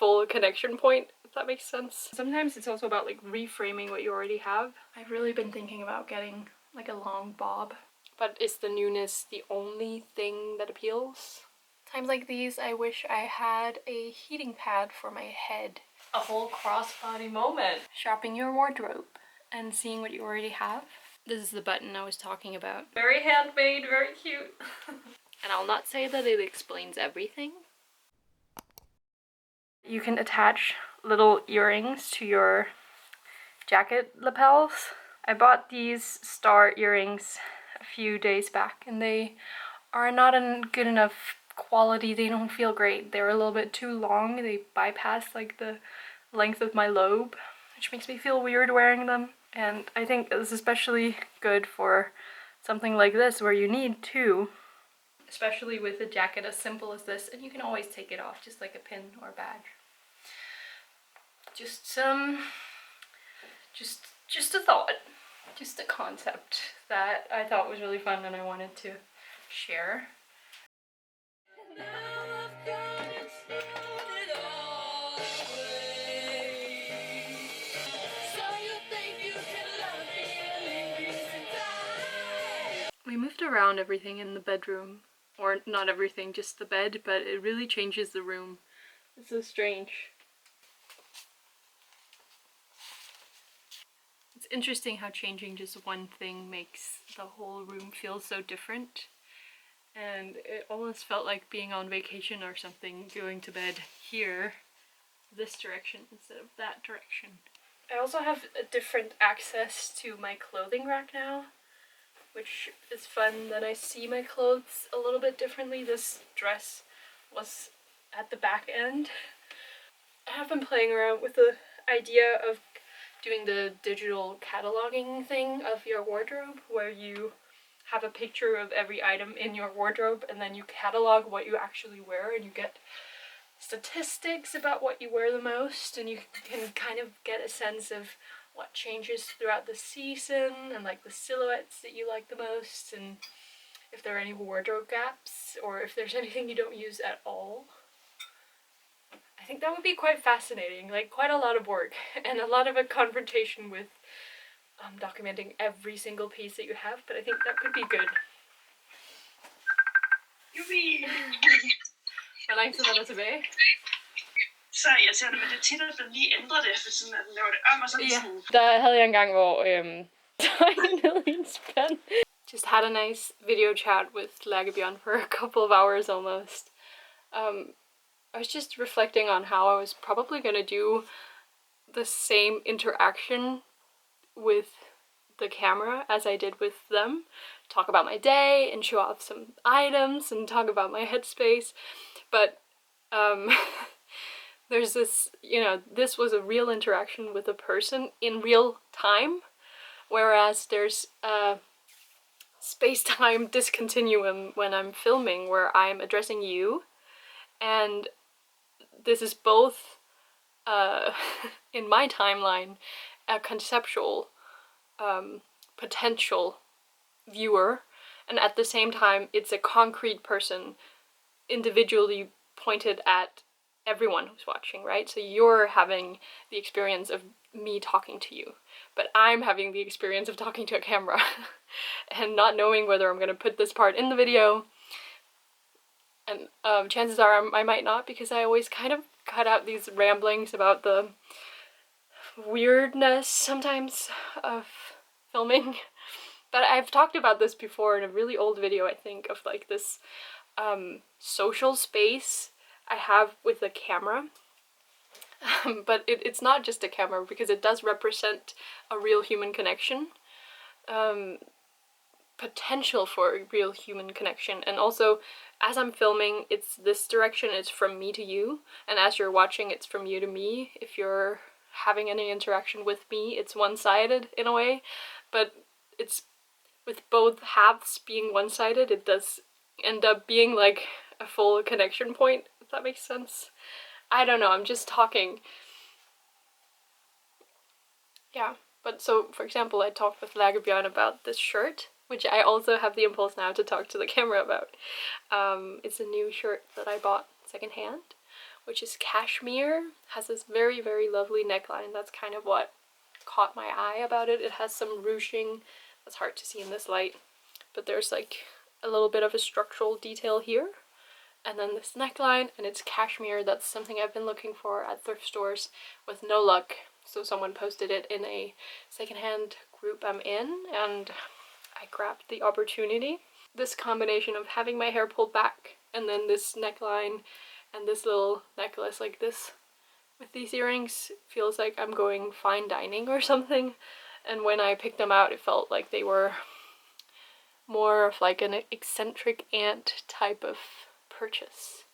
full connection point, if that makes sense. Sometimes it's also about like reframing what you already have. I've really been thinking about getting like a long bob. But is the newness the only thing that appeals? Times like these, I wish I had a heating pad for my head. A whole crossbody moment. Shopping your wardrobe and seeing what you already have. This is the button I was talking about. Very handmade, very cute. And I'll not say that it explains everything. You can attach little earrings to your jacket lapels. I bought these star earrings a few days back and they are not in good enough quality. They don't feel great. They're a little bit too long. They bypass like the length of my lobe, which makes me feel weird wearing them. And I think it's especially good for something like this where you need two, especially with a jacket as simple as this, and you can always take it off just like a pin or a badge. Just a thought, just a concept that I thought was really fun and I wanted to share. We moved around everything in the bedroom, or not everything, just the bed, but it really changes the room. It's so strange. It's interesting how changing just one thing makes the whole room feel so different. And it almost felt like being on vacation or something, going to bed here, this direction instead of that direction. I also have a different access to my clothing rack now, which is fun. Then I see my clothes a little bit differently. This dress was at the back end. I have been playing around with the idea of doing the digital cataloging thing of your wardrobe, where you have a picture of every item in your wardrobe and then you catalog what you actually wear and you get statistics about what you wear the most, and you can kind of get a sense of what changes throughout the season and like the silhouettes that you like the most, and if there are any wardrobe gaps or if there's anything you don't use at all. I think that would be quite fascinating, like quite a lot of work and a lot of a confrontation with documenting every single piece that you have, but I think that could be good. Jubi! Hvor lang tid var der tilbage? Så irriterende, men det er tit, at den lige ændrer det, for sådan at den laver det om og sådan sådan. Der havde jeg en gang, hvor finally spent. Just had a nice video chat with Lagebjørn for a couple of hours almost. I was just reflecting on how I was probably gonna do the same interaction with the camera as I did with them. Talk about my day and show off some items and talk about my headspace. But there's this, you know, this was a real interaction with a person in real time, whereas there's a space-time discontinuum when I'm filming where I'm addressing you, and this is both in my timeline a conceptual potential viewer, and at the same time it's a concrete person individually pointed at everyone who's watching, right? So you're having the experience of me talking to you, but I'm having the experience of talking to a camera and not knowing whether I'm gonna put this part in the video, and chances are I might not, because I always kind of cut out these ramblings about the weirdness sometimes of filming. But I've talked about this before in a really old video, I think, of like this social space I have with a camera. But it's not just a camera, because it does represent a real human connection. Potential for a real human connection. And also, as I'm filming, it's this direction, it's from me to you, and as you're watching, it's from you to me. If you're having any interaction with me, it's one-sided in a way, but it's with both halves being one-sided, it does end up being like a full connection point, if that makes sense. I don't know, I'm just talking. Yeah, but so, for example, I talked with Lagebjørn about this shirt, which I also have the impulse now to talk to the camera about. It's a new shirt that I bought secondhand, which is cashmere. Has this very, very lovely neckline. That's kind of what caught my eye about it. It has some ruching that's hard to see in this light, but there's like a little bit of a structural detail here. And then this neckline, and it's cashmere. That's something I've been looking for at thrift stores with no luck. So someone posted it in a secondhand group I'm in, and I grabbed the opportunity. This combination of having my hair pulled back and then this neckline and this little necklace like this with these earrings feels like I'm going fine dining or something. And when I picked them out, it felt like they were more of like an eccentric aunt type of purchase.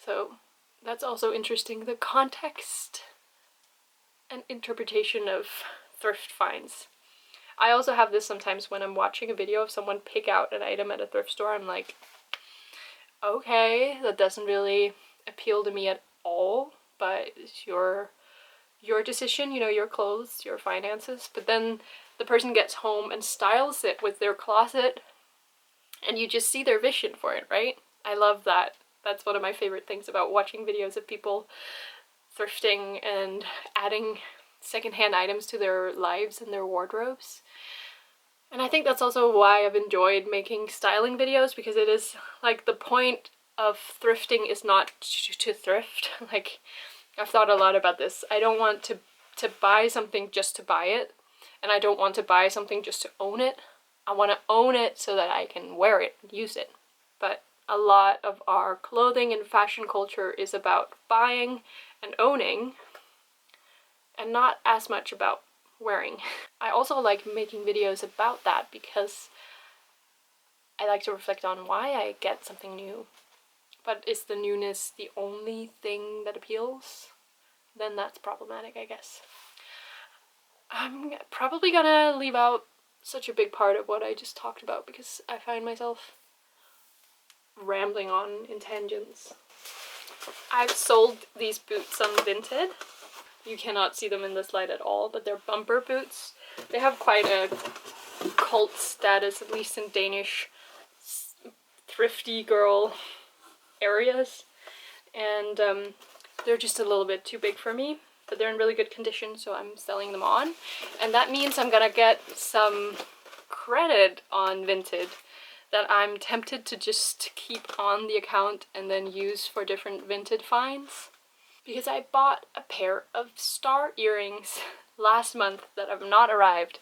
So that's also interesting, the context and interpretation of thrift finds. I also have this sometimes when I'm watching a video of someone pick out an item at a thrift store. I'm like, okay, that doesn't really appeal to me at all, but it's your decision, you know, your clothes, your finances. But then the person gets home and styles it with their closet, and you just see their vision for it, right? I love that. That's one of my favorite things about watching videos of people thrifting and adding secondhand items to their lives and their wardrobes. And I think that's also why I've enjoyed making styling videos, because it is like the point of thrifting is not to thrift. Like, I've thought a lot about this. I don't want to buy something just to buy it, and I don't want to buy something just to own it. I want to own it so that I can wear it and use it. But a lot of our clothing and fashion culture is about buying and owning, and not as much about wearing. I also like making videos about that because I like to reflect on why I get something new. But is the newness the only thing that appeals? Then that's problematic, I guess. I'm probably gonna leave out such a big part of what I just talked about because I find myself rambling on in tangents. I've sold these boots on Vinted. You cannot see them in this light at all, but they're bumper boots. They have quite a cult status, at least in Danish thrifty girl areas, and they're just a little bit too big for me, but they're in really good condition, so I'm selling them on, and that means I'm gonna get some credit on Vinted that I'm tempted to just keep on the account and then use for different Vinted finds. Because I bought a pair of star earrings last month that have not arrived,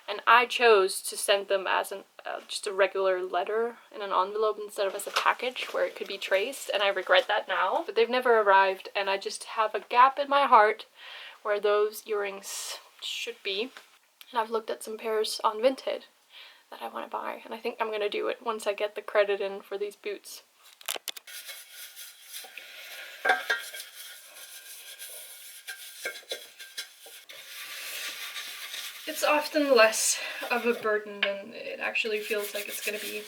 and I chose to send them as just a regular letter in an envelope instead of as a package where it could be traced, and I regret that now. But they've never arrived, and I just have a gap in my heart where those earrings should be. And I've looked at some pairs on Vinted that I want to buy, and I think I'm gonna do it once I get the credit in for these boots. It's often less of a burden than it actually feels like it's gonna be.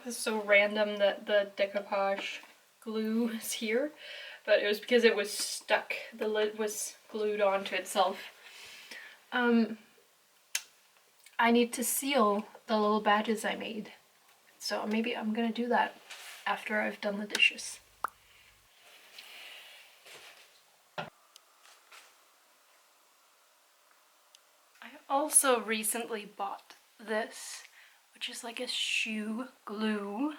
It's so random that the decoupage glue is here, but it was because it was stuck. The lid was glued onto itself. I need to seal the little badges I made, so maybe I'm gonna do that after I've done the dishes. I also recently bought this, which is like a shoe glue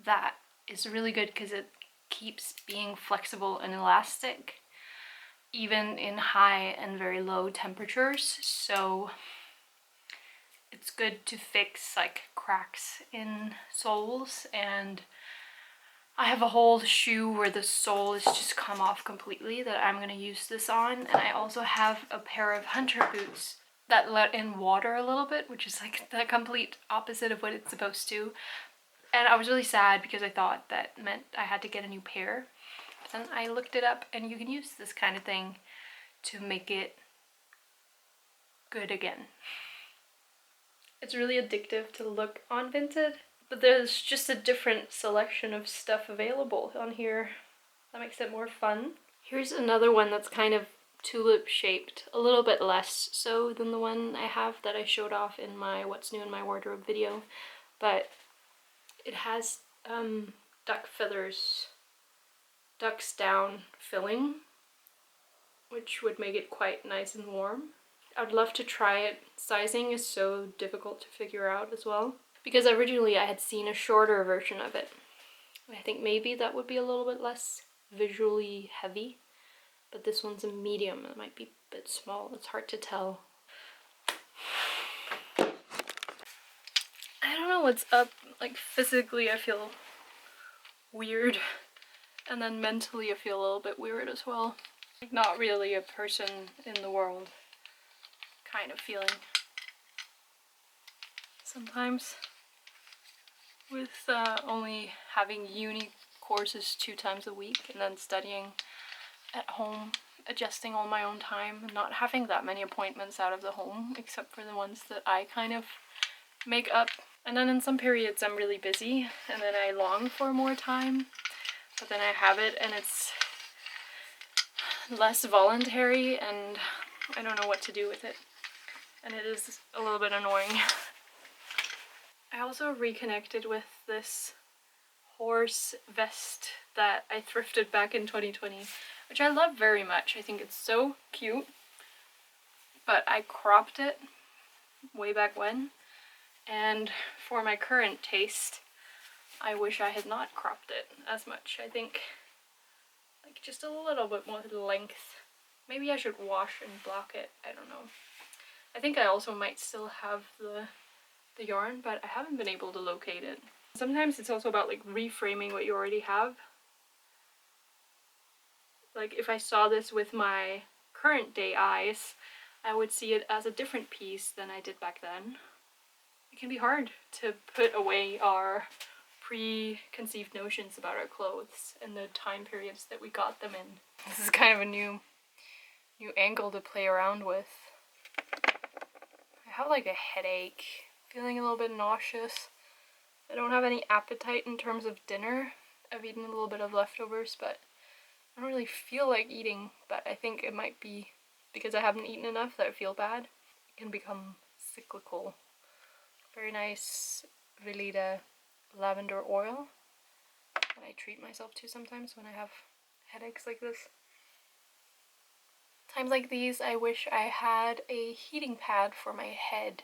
that is really good because it keeps being flexible and elastic even in high and very low temperatures, so it's good to fix like cracks in soles. And I have a whole shoe where the sole is just come off completely that I'm gonna use this on, and I also have a pair of hunter boots that let in water a little bit, which is like the complete opposite of what it's supposed to. And I was really sad because I thought that meant I had to get a new pair. And I looked it up, and you can use this kind of thing to make it good again. It's really addictive to look on Vinted, but there's just a different selection of stuff available on here that makes it more fun. Here's another one that's kind of tulip shaped, a little bit less so than the one I have that I showed off in my What's New in My Wardrobe video, but it has duck feathers, duck's down filling, which would make it quite nice and warm. I'd love to try it. Sizing is so difficult to figure out as well, because originally I had seen a shorter version of it. I think maybe that would be a little bit less visually heavy, but this one's a medium. It might be a bit small. It's hard to tell. I don't know what's up. Like, physically I feel weird, and then mentally I feel a little bit weird as well. Like, not really a person in the world kind of feeling sometimes. With only having uni courses 2 times a week and then studying at home, adjusting all my own time, and not having that many appointments out of the home except for the ones that I kind of make up. And then in some periods I'm really busy and then I long for more time, but then I have it and it's less voluntary and I don't know what to do with it. And it is a little bit annoying. I also reconnected with this horse vest that I thrifted back in 2020, which I love very much. I think it's so cute, but I cropped it way back when, and for my current taste, I wish I had not cropped it as much. I think like just a little bit more length. Maybe I should wash and block it, I don't know. I think I also might still have the yarn, but I haven't been able to locate it. Sometimes it's also about like reframing what you already have. Like if I saw this with my current day eyes, I would see it as a different piece than I did back then. It can be hard to put away our preconceived notions about our clothes and the time periods that we got them in. This is kind of a new angle to play around with. I have like a headache, feeling a little bit nauseous. I don't have any appetite in terms of dinner. I've eaten a little bit of leftovers, but I don't really feel like eating, but I think it might be because I haven't eaten enough that I feel bad. It can become cyclical. Very nice Veleda lavender oil that I treat myself to sometimes when I have headaches like this. Times like these, I wish I had a heating pad for my head.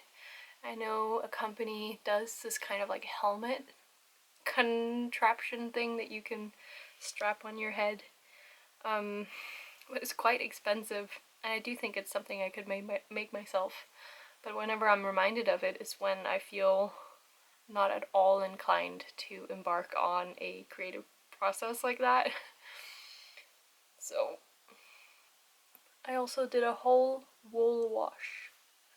I know a company does this kind of like helmet contraption thing that you can strap on your head. But it's quite expensive, and I do think it's something I could make myself. But whenever I'm reminded of it is when I feel not at all inclined to embark on a creative process like that. So I also did a whole wool wash.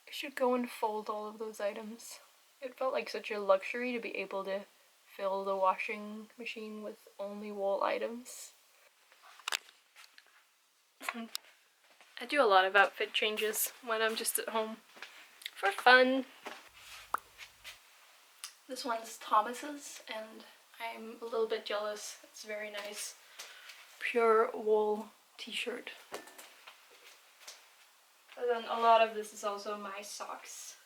I should go and fold all of those items. It felt like such a luxury to be able to fill the washing machine with only wool items. I do a lot of outfit changes when I'm just at home for fun. This one's Thomas's and I'm a little bit jealous. It's very nice. Pure wool t-shirt. But then a lot of this is also my socks.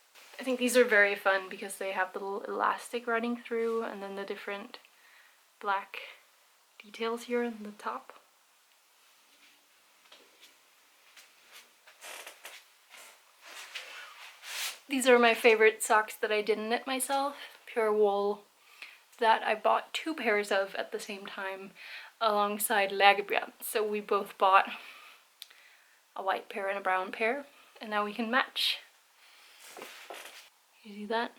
I think these are very fun because they have the little elastic running through and then the different black details here in the top. These are my favorite socks that I didn't knit myself. Pure wool that I bought 2 pairs of at the same time alongside Lagerbrand. So we both bought a white pair and a brown pair, and now we can match. You see that?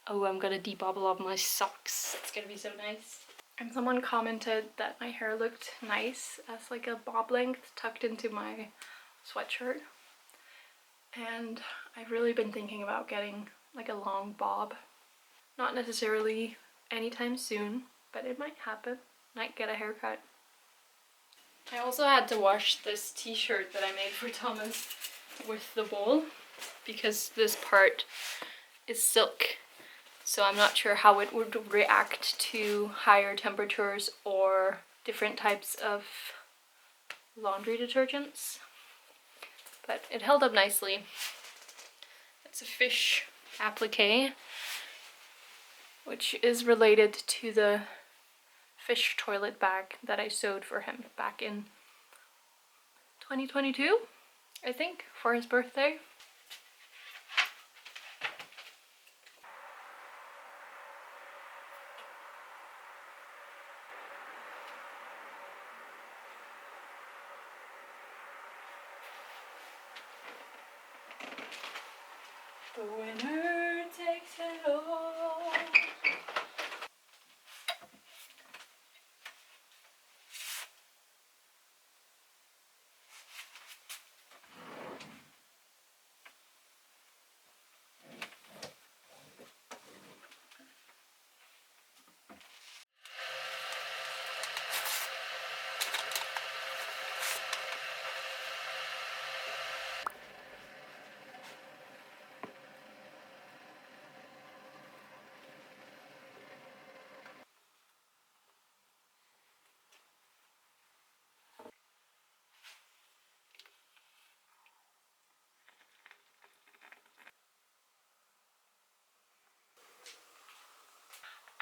Oh, I'm gonna debobble off my socks. It's gonna be so nice. And someone commented that my hair looked nice as like a bob length tucked into my sweatshirt. And I've really been thinking about getting like a long bob. Not necessarily anytime soon, but it might happen. Might get a haircut. I also had to wash this t-shirt that I made for Thomas with the wool because this part is silk. So I'm not sure how it would react to higher temperatures or different types of laundry detergents. But it held up nicely. It's a fish applique, which is related to the fish toilet bag that I sewed for him back in 2022, I think, for his birthday. The winner takes it all.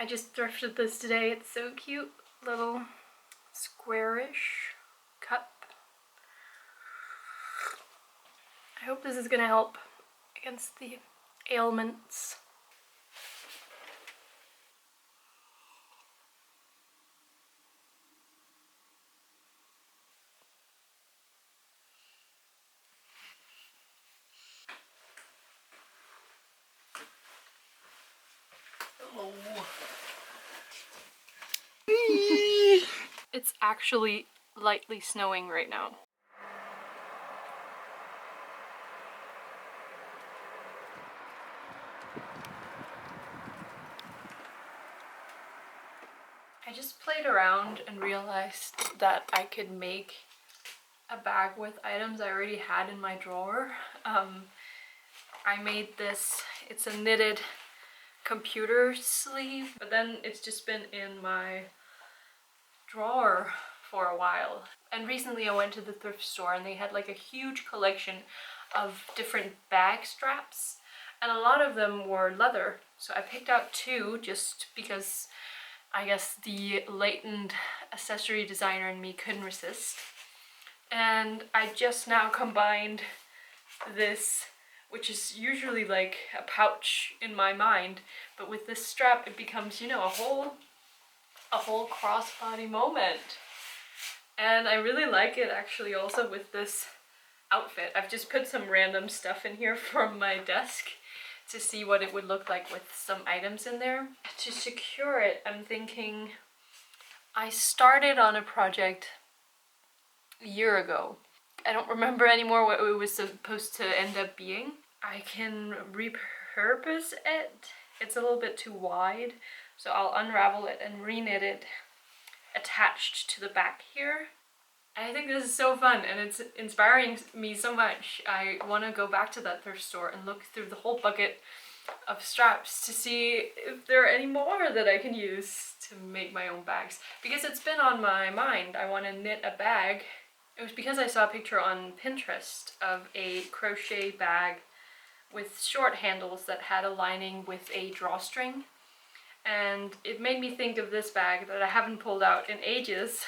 I just thrifted this today. It's so cute. Little squarish cup. I hope this is gonna help against the ailments. Oh. It's actually lightly snowing right now. I just played around and realized that I could make a bag with items I already had in my drawer. I made this, it's a knitted computer sleeve, but then it's just been in my drawer for a while. And recently I went to the thrift store and they had like a huge collection of different bag straps, and a lot of them were leather. So I picked out two just because I guess the latent accessory designer in me couldn't resist. And I just now combined this, which is usually like a pouch in my mind, but with this strap it becomes, you know, a whole crossbody moment. And I really like it actually also with this outfit. I've just put some random stuff in here from my desk to see what it would look like with some items in there. To secure it, I'm thinking, I started on a project a year ago. I don't remember anymore what it was supposed to end up being. I can repurpose it. It's a little bit too wide, so I'll unravel it and reknit it attached to the back here. I think this is so fun and it's inspiring me so much. I want to go back to that thrift store and look through the whole bucket of straps to see if there are any more that I can use to make my own bags, because it's been on my mind. I want to knit a bag. It was because I saw a picture on Pinterest of a crochet bag with short handles that had a lining with a drawstring, and it made me think of this bag that I haven't pulled out in ages.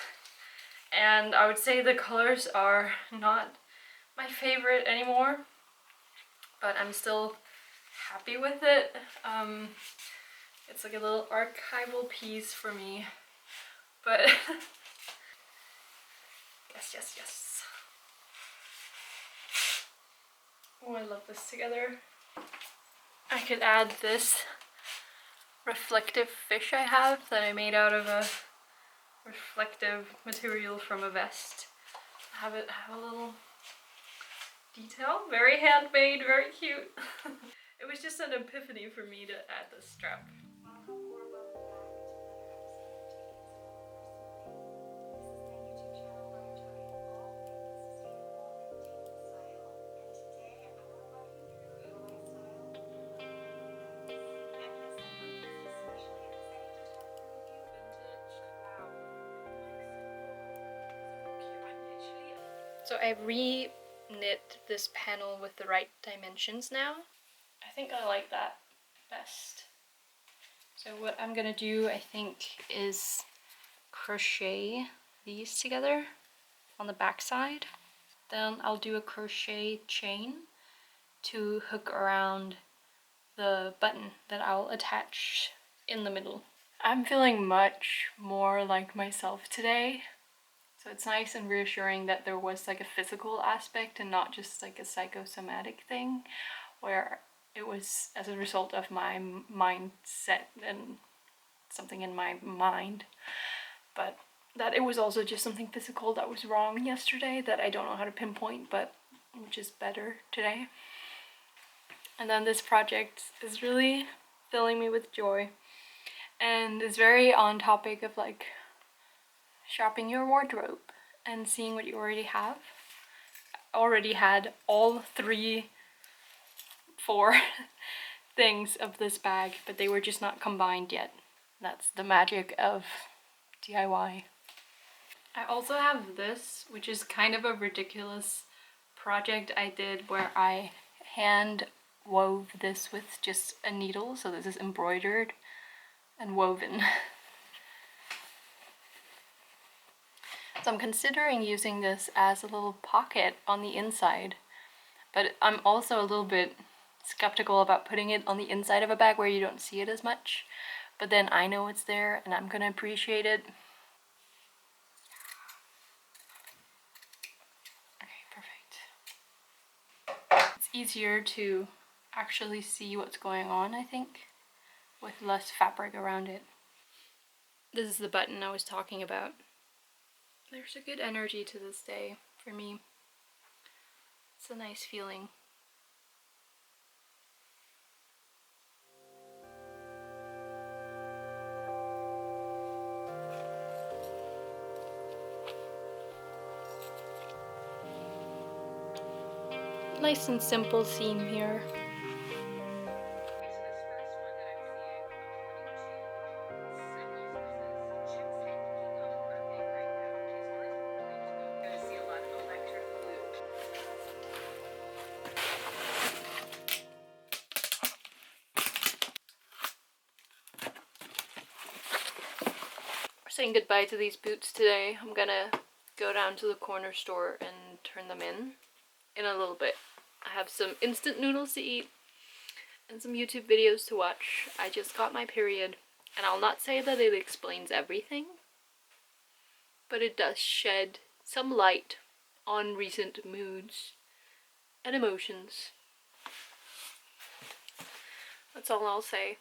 And I would say the colors are not my favorite anymore, but I'm still happy with it. It's like a little archival piece for me, but yes. Oh, I love this together. I could add this reflective fish I have that I made out of a reflective material from a vest. Have it have a little detail. Very handmade, very cute. It was just an epiphany for me to add this strap. So I re-knit this panel with the right dimensions now. I think I like that best. So what I'm gonna do, I think, is crochet these together on the back side. Then I'll do a crochet chain to hook around the button that I'll attach in the middle. I'm feeling much more like myself today, so it's nice and reassuring that there was like a physical aspect and not just like a psychosomatic thing where it was as a result of my mindset and something in my mind, but that it was also just something physical that was wrong yesterday that I don't know how to pinpoint, but which is better today. And then this project is really filling me with joy and is very on topic of like shopping your wardrobe and seeing what you already have. I already had all 4 things of this bag, but they were just not combined yet. That's the magic of DIY. I also have this, which is kind of a ridiculous project I did where I hand wove this with just a needle. So this is embroidered and woven. So I'm considering using this as a little pocket on the inside, but I'm also a little bit skeptical about putting it on the inside of a bag where you don't see it as much, but then I know it's there and I'm gonna appreciate it. Okay, perfect. It's easier to actually see what's going on, I think, with less fabric around it. This is the button I was talking about. There's a good energy to this day for me. It's a nice feeling. Nice and simple theme here. Saying goodbye to these boots today. I'm gonna go down to the corner store and turn them in a little bit. I have some instant noodles to eat and some YouTube videos to watch. I just got my period, and I'll not say that it explains everything, but it does shed some light on recent moods and emotions. That's all I'll say.